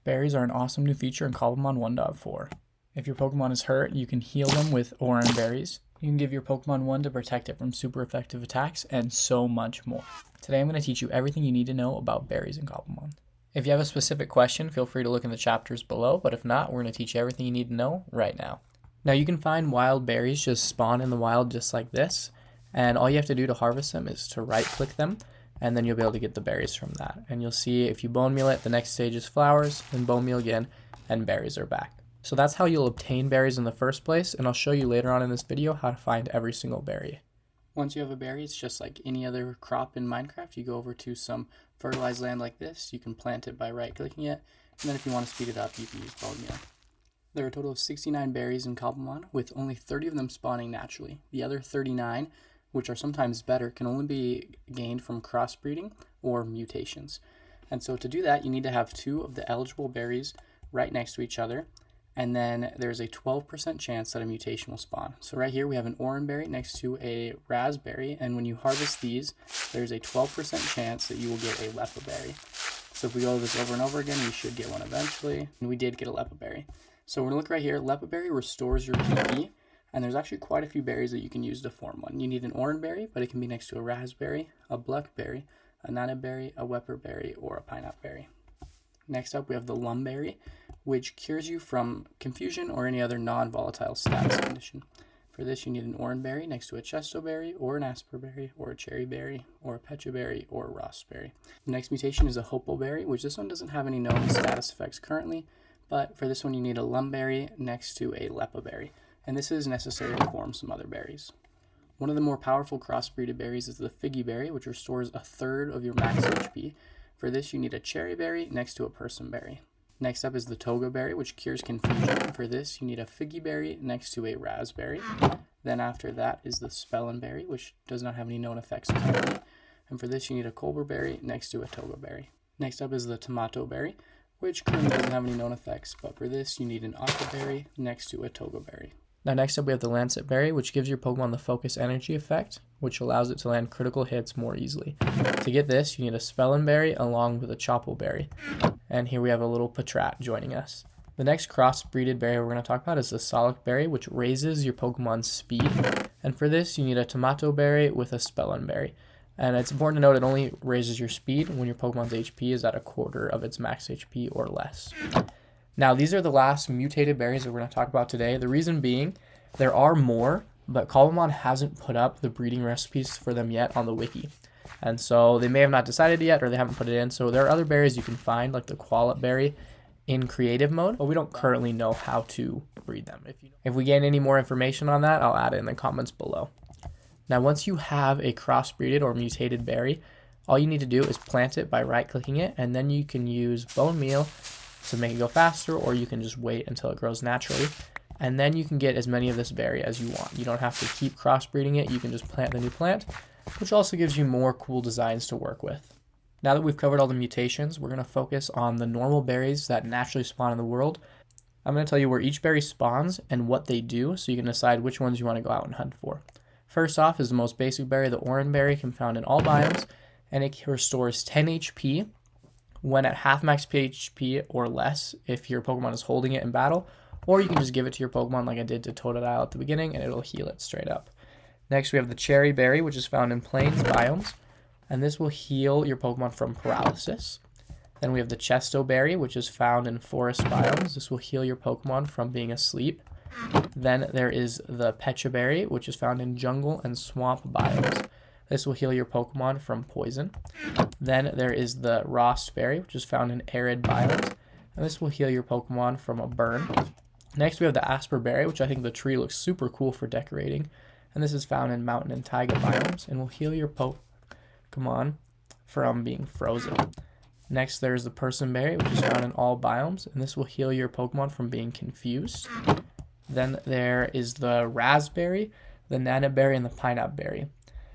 Berries are an awesome new feature in Cobblemon 1.4. If your Pokemon is hurt, you can heal them with Oran Berries. You can give your Pokemon one to protect it from super effective attacks, and so much more. Today I'm going to teach you everything you need to know about berries in Cobblemon. If you have a specific question, feel free to look in the chapters below, but if not, we're going to teach you everything you need to know right now. Now you can find wild berries just spawn in the wild just like this, and all you have to do to harvest them is to right click them, and then you'll be able to get the berries from that. And you'll see if you bone meal it, the next stage is flowers, then bone meal again, and berries are back. So that's how you'll obtain berries in the first place, and I'll show you later on in this video how to find every single berry. Once you have a berry, it's just like any other crop in Minecraft. You go over to some fertilized land like this, you can plant it by right clicking it, and then if you want to speed it up, you can use bone meal. There are a total of 69 berries in Cobblemon, with only 30 of them spawning naturally. The other 39, which are sometimes better, can only be gained from crossbreeding or mutations. And so to do that, you need to have 2 of the eligible berries right next to each other, and then there's a 12% chance that a mutation will spawn. So right here we have an orange berry next to a raspberry, and when you harvest these, there's a 12% chance that you will get a lepa berry. So if we go this over and over again, we should get one eventually, and we did get a lepa berry. So we're going to look right here. Lepa berry restores your PP, and there's actually quite a few berries that you can use to form one. You need an orange berry, but it can be next to a raspberry, a blackberry, a nana berry, a wepper berry, or a pineapple berry. Next up, we have the lum berry, which cures you from confusion or any other non-volatile status condition. For this, you need an orange berry next to a chesto berry, or an asper berry, or a cherry berry, or a pecha berry, or a ros berry. The next mutation is a hopo berry, which this one doesn't have any known status effects currently, but for this one, you need a lum berry next to a lepa berry, and this is necessary to form some other berries. One of the more powerful crossbreeded berries is the figgy berry, which restores a third of your max HP. For this, you need a cherry berry next to a person berry. Next up is the toga berry, which cures confusion. For this, you need a figgy berry next to a raspberry. Then after that is the spellin berry, which does not have any known effects currently. And for this, you need a cobra berry next to a toga berry. Next up is the tomato berry, which currently doesn't have any known effects, but for this, you need an aqua berry next to a toga berry. Now next up we have the lancet berry, which gives your Pokemon the focus energy effect, which allows it to land critical hits more easily. To get this, you need a spellin berry along with a chople berry. And here we have a little patrat joining us. The next crossbreeded berry we're going to talk about is the solic berry, which raises your Pokemon's speed. And for this, you need a tomato berry with a spellin berry. And it's important to note it only raises your speed when your Pokemon's HP is at a quarter of its max HP or less. Now, these are the last mutated berries that we're going to talk about today. The reason being, there are more, but Cobblemon hasn't put up the breeding recipes for them yet on the wiki. And so they may have not decided yet, or they haven't put it in. So there are other berries you can find, like the qualit berry, in creative mode, but we don't currently know how to breed them. If we gain any more information on that, I'll add it in the comments below. Now, once you have a crossbreeded or mutated berry, all you need to do is plant it by right-clicking it, and then you can use bone meal to make it go faster, or you can just wait until it grows naturally, and then you can get as many of this berry as you want. You don't have to keep crossbreeding it, you can just plant the new plant, which also gives you more cool designs to work with. Now that we've covered all the mutations, we're going to focus on the normal berries that naturally spawn in the world. I'm going to tell you where each berry spawns and what they do, so you can decide which ones you want to go out and hunt for. First off is the most basic berry, the orange berry, can be found in all biomes, and it restores 10 HP when at half max HP or less if your Pokemon is holding it in battle, or you can just give it to your Pokemon like I did to Totodile at the beginning, and it'll heal it straight up. Next we have the cherry berry, which is found in plains biomes, and this will heal your Pokemon from paralysis. Then we have the chesto berry, which is found in forest biomes. This will heal your Pokemon from being asleep. Then there is the pecha berry, which is found in jungle and swamp biomes. This will heal your Pokemon from poison. Then there is the ros berry, which is found in arid biomes, and this will heal your Pokemon from a burn. Next we have the asper berry, which I think the tree looks super cool for decorating, and this is found in mountain and taiga biomes, and will heal your Pokemon from being frozen. Next there's the person berry, which is found in all biomes, and this will heal your Pokemon from being confused. Then there is the raspberry, the nana berry, and the pineapple berry.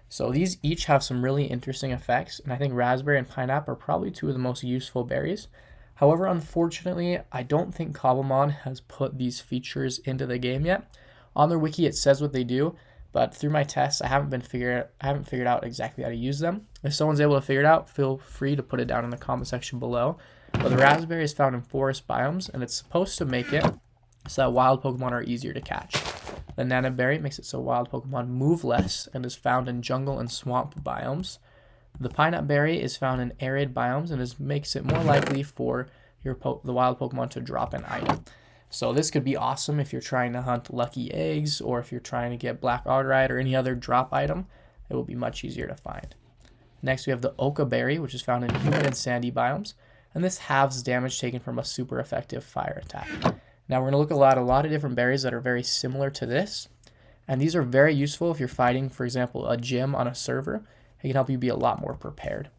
So these each have some really interesting effects, and I think raspberry and pineapple are probably 2 of the most useful berries. However, unfortunately, I don't think Cobblemon has put these features into the game yet. On their wiki, it says what they do, but through my tests, I haven't figured out exactly how to use them. If someone's able to figure it out, feel free to put it down in the comment section below. But the raspberry is found in forest biomes, and it's supposed to make it so that wild Pokemon are easier to catch. The Nanaberry makes it so wild Pokemon move less and is found in jungle and swamp biomes. The Pinut Berry is found in arid biomes and makes it more likely for the wild Pokemon to drop an item. So this could be awesome if you're trying to hunt lucky eggs, or if you're trying to get Black Autorite or any other drop item. It will be much easier to find. Next we have the Oka Berry, which is found in humid and sandy biomes, and this halves damage taken from a super effective fire attack. Now we're going to look at a lot of different berries that are very similar to this, and these are very useful if you're fighting, for example, a gym on a server. It can help you be a lot more prepared.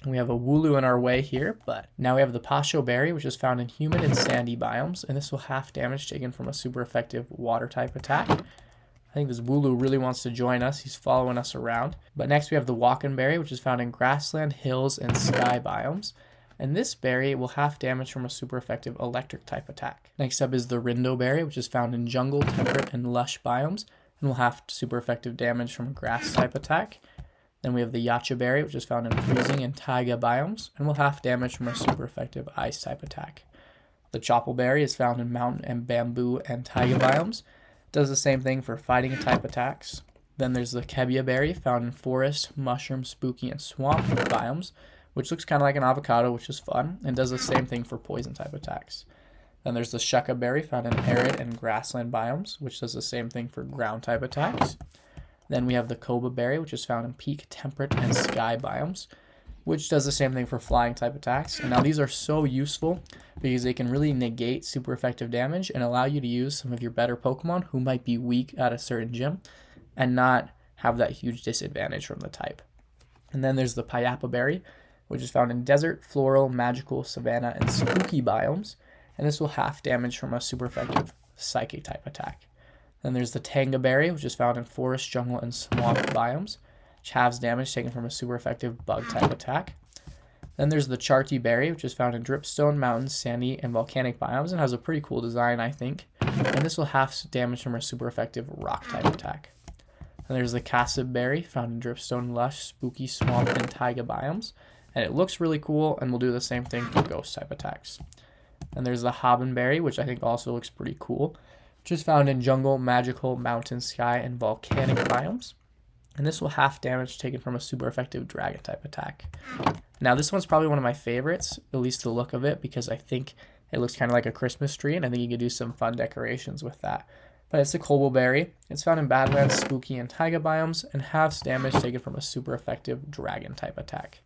And we have a Wooloo in our way here, but now we have the Pasho Berry, which is found in humid and sandy biomes, and this will half damage taken from a super effective water type attack. I think this Wooloo really wants to join us. He's following us around. But next we have the Walken Berry, which is found in grassland, hills, and sky biomes. And this berry will half damage from a super effective electric type attack. Next up is the Rindo Berry, which is found in jungle, temperate, and lush biomes, and will have super effective damage from a grass type attack. Then we have the Yacha Berry, which is found in freezing and taiga biomes, and will half damage from a super effective ice type attack. The Chople Berry is found in mountain and bamboo and taiga biomes. It does the same thing for fighting type attacks. Then there's the Kebia Berry, found in forest, mushroom, spooky, and swamp biomes, which looks kind of like an avocado, which is fun, and does the same thing for poison type attacks. Then there's the Shucca Berry, found in arid and grassland biomes, which does the same thing for ground type attacks. Then we have the Koba Berry, which is found in peak, temperate, and sky biomes, which does the same thing for flying type attacks. And now these are so useful because they can really negate super effective damage and allow you to use some of your better Pokemon who might be weak at a certain gym and not have that huge disadvantage from the type. And then there's the Payapa Berry, which is found in desert, floral, magical, savanna, and spooky biomes, and this will half damage from a super effective psychic type attack. Then there's the Tanga Berry, which is found in forest, jungle, and swamp biomes, which halves damage taken from a super effective bug type attack. Then there's the Charti Berry, which is found in dripstone, mountains, sandy, and volcanic biomes, and has a pretty cool design, I think, and this will half damage from a super effective rock type attack. And there's the Kasib Berry, found in dripstone, lush, spooky, swamp, and taiga biomes, and it looks really cool and will do the same thing for ghost type attacks. And there's the Hobbenberry, which I think also looks pretty cool, which is found in jungle, magical, mountain, sky, and volcanic biomes. And this will half damage taken from a super effective dragon type attack. Now this one's probably one of my favorites, at least the look of it, because I think it looks kind of like a Christmas tree, and I think you could do some fun decorations with that. But it's the Cobbleberry. It's found in Badlands, spooky, and taiga biomes, and halves damage taken from a super effective dragon type attack.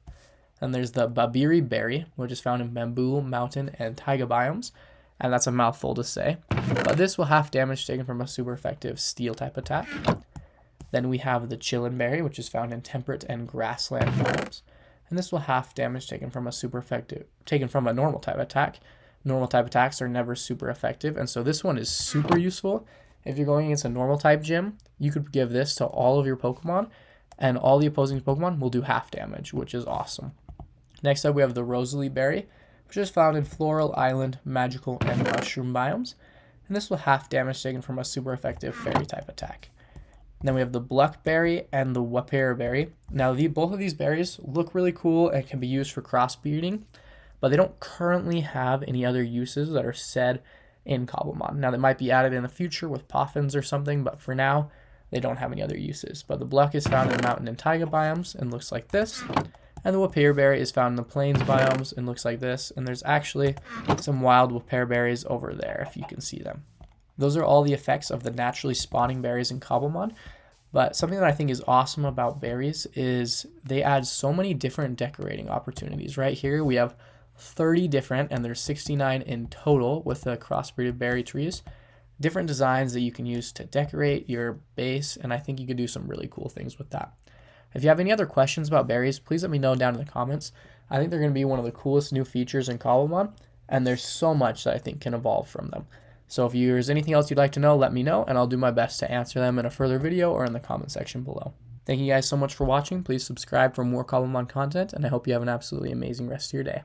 Then there's the Babiri Berry, which is found in bamboo, mountain, and taiga biomes, and that's a mouthful to say. But this will half damage taken from a super effective steel type attack. Then we have the Chillin Berry, which is found in temperate and grassland biomes, and this will half damage taken from a normal type attack. Normal type attacks are never super effective, and so this one is super useful. If you're going against a normal type gym, you could give this to all of your Pokemon, and all the opposing Pokemon will do half damage, which is awesome. Next up, we have the Rosalie Berry, which is found in floral, island, magical, and mushroom biomes, and this will half damage taken from a super effective fairy type attack. Then we have the Bluck Berry and the Wapera Berry. Now, both of these berries look really cool and can be used for crossbreeding, but they don't currently have any other uses that are said in Cobblemon. Now, they might be added in the future with Poffins or something, but for now, they don't have any other uses. But the Bluck is found in mountain and taiga biomes and looks like this. And the Wapera Berry is found in the plains biomes and looks like this. And there's actually some wild Wapera berries over there, if you can see them. Those are all the effects of the naturally spawning berries in Cobblemon. But something that I think is awesome about berries is they add so many different decorating opportunities. Right here we have 30 different, and there's 69 in total with the crossbreeded berry trees. Different designs that you can use to decorate your base, and I think you could do some really cool things with that. If you have any other questions about berries, please let me know down in the comments. I think they're going to be one of the coolest new features in Cobblemon, and there's so much that I think can evolve from them. So if there's anything else you'd like to know, let me know, and I'll do my best to answer them in a further video or in the comment section below. Thank you guys so much for watching. Please subscribe for more Cobblemon content, and I hope you have an absolutely amazing rest of your day.